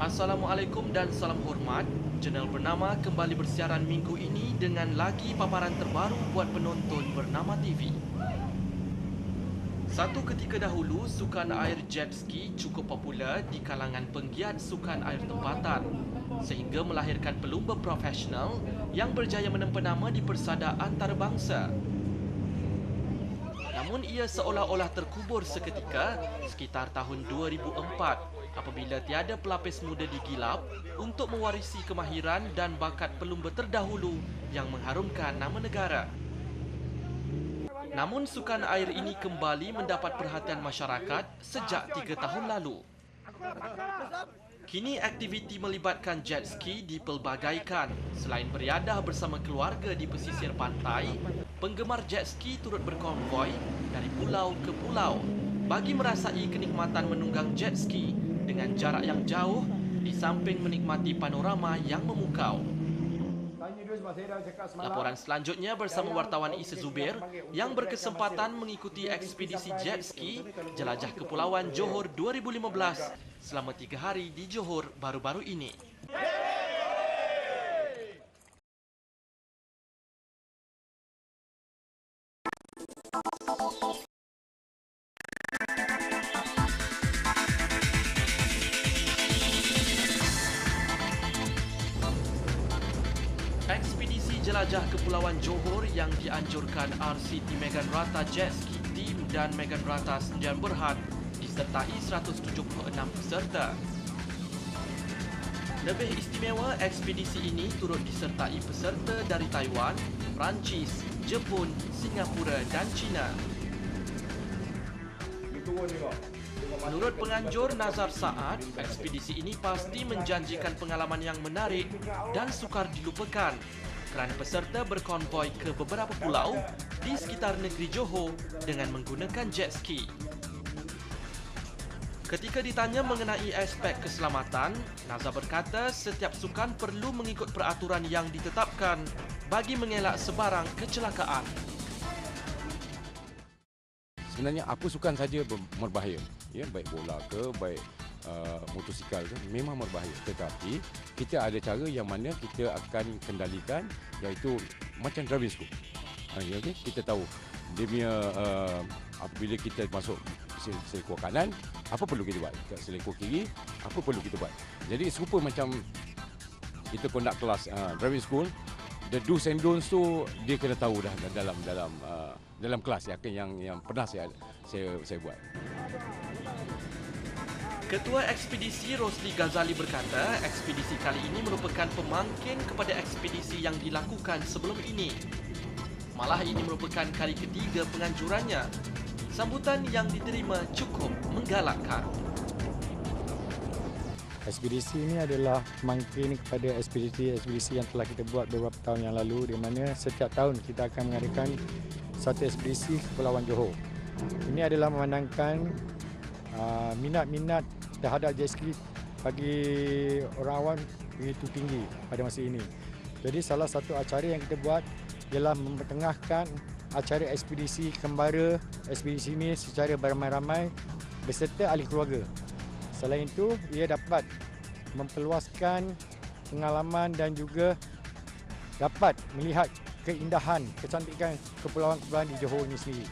Assalamualaikum dan salam hormat. Jurnal Bernama kembali bersiaran minggu ini dengan lagi paparan terbaru buat penonton Bernama TV. Satu ketika dahulu, sukan air jet ski cukup popular di kalangan penggiat sukan air tempatan sehingga melahirkan pelumba profesional yang berjaya menempa nama di persada antarabangsa. Namun ia seolah-olah terkubur seketika sekitar tahun 2004 apabila tiada pelapis muda digilap untuk mewarisi kemahiran dan bakat pelumba terdahulu yang mengharumkan nama negara. Namun sukan air ini kembali mendapat perhatian masyarakat sejak 3 tahun lalu. Kini aktiviti melibatkan jet ski dipelbagaikan. Selain beriadah bersama keluarga di pesisir pantai, penggemar jet ski turut berkonvoi dari pulau ke pulau bagi merasai kenikmatan menunggang jet ski dengan jarak yang jauh di samping menikmati panorama yang memukau. Laporan selanjutnya bersama wartawan Isa Zubir yang berkesempatan mengikuti ekspedisi jet ski Jelajah Kepulauan Johor 2015 selama 3 hari di Johor baru-baru ini. Ekspedisi Jelajah Kepulauan Johor yang dianjurkan RCT Meganrata Jet Ski Team dan Meganrata Sdn Bhd disertai 176 peserta. Lebih istimewa, ekspedisi ini turut disertai peserta dari Taiwan, Perancis, Jepun, Singapura dan China. Menurut penganjur Nazar Saad, ekspedisi ini pasti menjanjikan pengalaman yang menarik dan sukar dilupakan kerana peserta berkonvoi ke beberapa pulau di sekitar negeri Johor dengan menggunakan jet ski. Ketika ditanya mengenai aspek keselamatan, Nazar berkata setiap sukan perlu mengikut peraturan yang ditetapkan bagi mengelak sebarang kecelakaan. Sebenarnya apa sukan saja berbahaya, ya, baik bola ke, baik motosikal ke, memang berbahaya. Tetapi kita ada cara yang mana kita akan kendalikan, iaitu macam driving school. Okay? Kita tahu dia punya apabila kita masuk selekor kanan, apa perlu kita buat? Selekor kiri, apa perlu kita buat? Jadi serupa macam kita conduct kelas driving school, the do's and don'ts tu dia kena tahu dah dalam kelas yang pernah saya buat. Ketua ekspedisi Rosli Ghazali berkata, ekspedisi kali ini merupakan pemangkin kepada ekspedisi yang dilakukan sebelum ini. Malah ini merupakan kali ketiga penganjurannya. Sambutan yang diterima cukup menggalakkan. Ekspedisi ini adalah pemangkin kepada ekspedisi yang telah kita buat beberapa tahun yang lalu, di mana setiap tahun kita akan mengadakan satu ekspedisi ke Kepulauan Johor. Ini adalah memandangkan minat-minat terhadap jet ski bagi orang awam begitu tinggi pada masa ini. Jadi salah satu acara yang kita buat ialah mempertengahkan acara ekspedisi kembara ekspedisi ini secara beramai-ramai beserta ahli keluarga. Selain itu, ia dapat memperluaskan pengalaman dan juga dapat melihat keindahan, kecantikan kepulauan-kepulauan di Johor ini sendiri.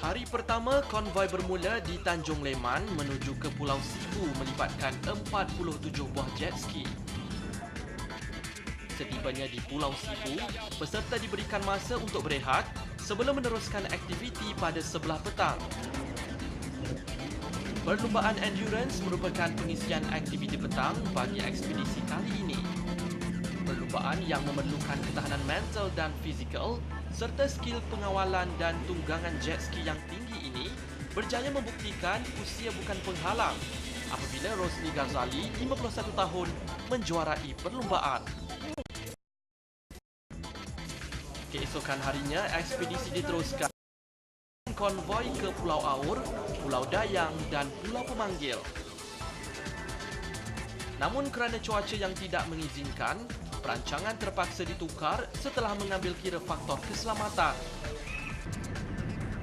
Hari pertama, konvoi bermula di Tanjung Leman menuju ke Pulau Sibu melibatkan 47 buah jet ski. Setibanya di Pulau Sibu, peserta diberikan masa untuk berehat sebelum meneruskan aktiviti pada sebelah petang. Perlumbaan endurance merupakan pengisian aktiviti petang bagi ekspedisi kali ini. Perlumbaan yang memerlukan ketahanan mental dan fizikal serta skill pengawalan dan tunggangan jet ski yang tinggi ini berjaya membuktikan usia bukan penghalang apabila Rosli Ghazali, 51 tahun, menjuarai perlumbaan. Keesokan harinya, ekspedisi diteruskan konvoi ke Pulau Aur, Pulau Dayang dan Pulau Pemanggil. Namun kerana cuaca yang tidak mengizinkan, perancangan terpaksa ditukar setelah mengambil kira faktor keselamatan.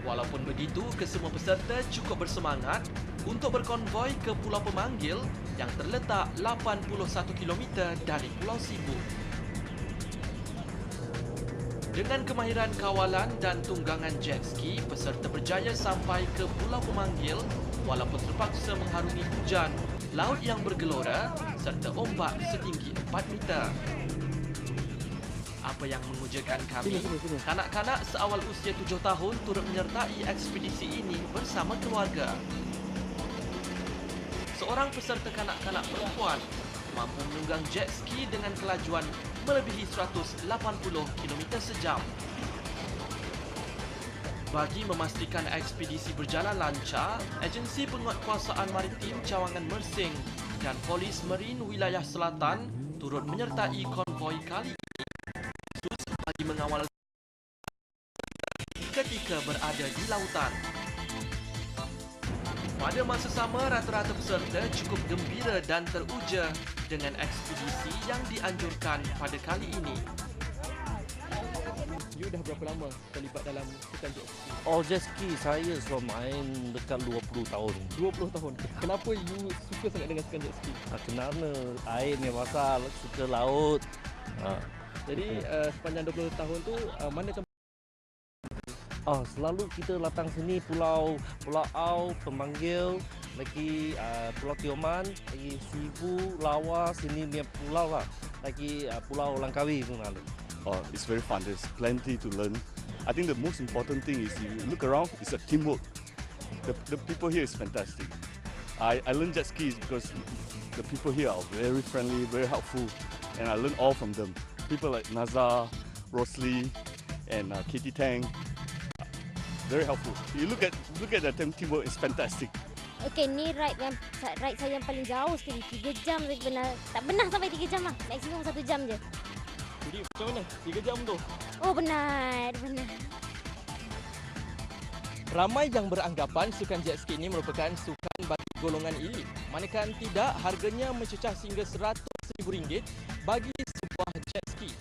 Walaupun begitu, kesemua peserta cukup bersemangat untuk berkonvoi ke Pulau Pemanggil yang terletak 81 km dari Pulau Sibu. Dengan kemahiran kawalan dan tunggangan jet ski, peserta berjaya sampai ke Pulau Pemanggil walaupun terpaksa mengharungi hujan, laut yang bergelora serta ombak setinggi 4 meter. Apa yang mengujakan kami, kanak-kanak seawal usia 7 tahun turut menyertai ekspedisi ini bersama keluarga. Seorang peserta kanak-kanak perempuan mampu menunggang jet ski dengan kelajuan melebihi 180 km sejam. Bagi memastikan ekspedisi berjalan lancar, Agensi Penguatkuasaan Maritim Cawangan Mersing dan Polis Marin Wilayah Selatan turut menyertai konvoi kali ini khusus bagi mengawal ketika berada di lautan. Pada masa sama, rata-rata peserta cukup gembira dan teruja dengan ekspedisi yang dianjurkan pada kali ini. You dah berapa lama terlibat dalam sukan jet ski? Oh, jet ski saya sudah main dekat 20 tahun. 20 tahun. Kenapa you suka sangat dengan sukan jet ski? Kerana air ni pasal, suka laut. Jadi sepanjang 20 tahun tu mana tempat? Selalu kita datang sini Pulau Au, Pemanggil, lagi Pulau Tioman, lagi Sibu, Lawas, sini punya pulau lah. Lagi Pulau Langkawi pun ada. It's very fun. There's plenty to learn. I think the most important thing is you look around, it's a teamwork. The people here is fantastic. I learned jet skis because the people here are very friendly, very helpful, and I learned all from them. People like Nazar, Rosli, and Katie Tang. Very helpful. You look at the teamwork, it's fantastic. Okey, ni ride saya yang paling jauh sekali. 3 jam saya tak pernah sampai 3 jam lah. Maksimum 1 jam je. Jadi macam mana? 3 jam tu? Oh benar. Ramai yang beranggapan sukan jet ski ini merupakan sukan bagi golongan elit. Manakala tidak, harganya mencecah sehingga RM100,000 bagi sebuah jet ski.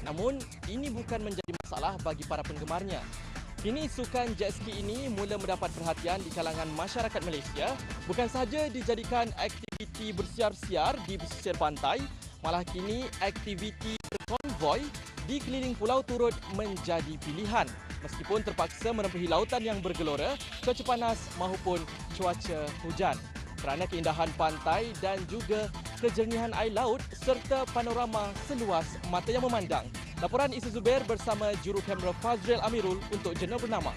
Namun, ini bukan menjadi masalah bagi para penggemarnya. Kini sukan jet ski ini mula mendapat perhatian di kalangan masyarakat Malaysia, bukan sahaja dijadikan aktiviti bersiar-siar di pesisir pantai, malah kini aktiviti berkonvoi di keliling pulau turut menjadi pilihan meskipun terpaksa menempuhi lautan yang bergelora, cuaca panas maupun cuaca hujan. Kerana keindahan pantai dan juga kejernihan air laut serta panorama seluas mata yang memandang. Laporan Isa Zubair bersama juru kamera Fazril Amirul untuk Jurnal Bernama.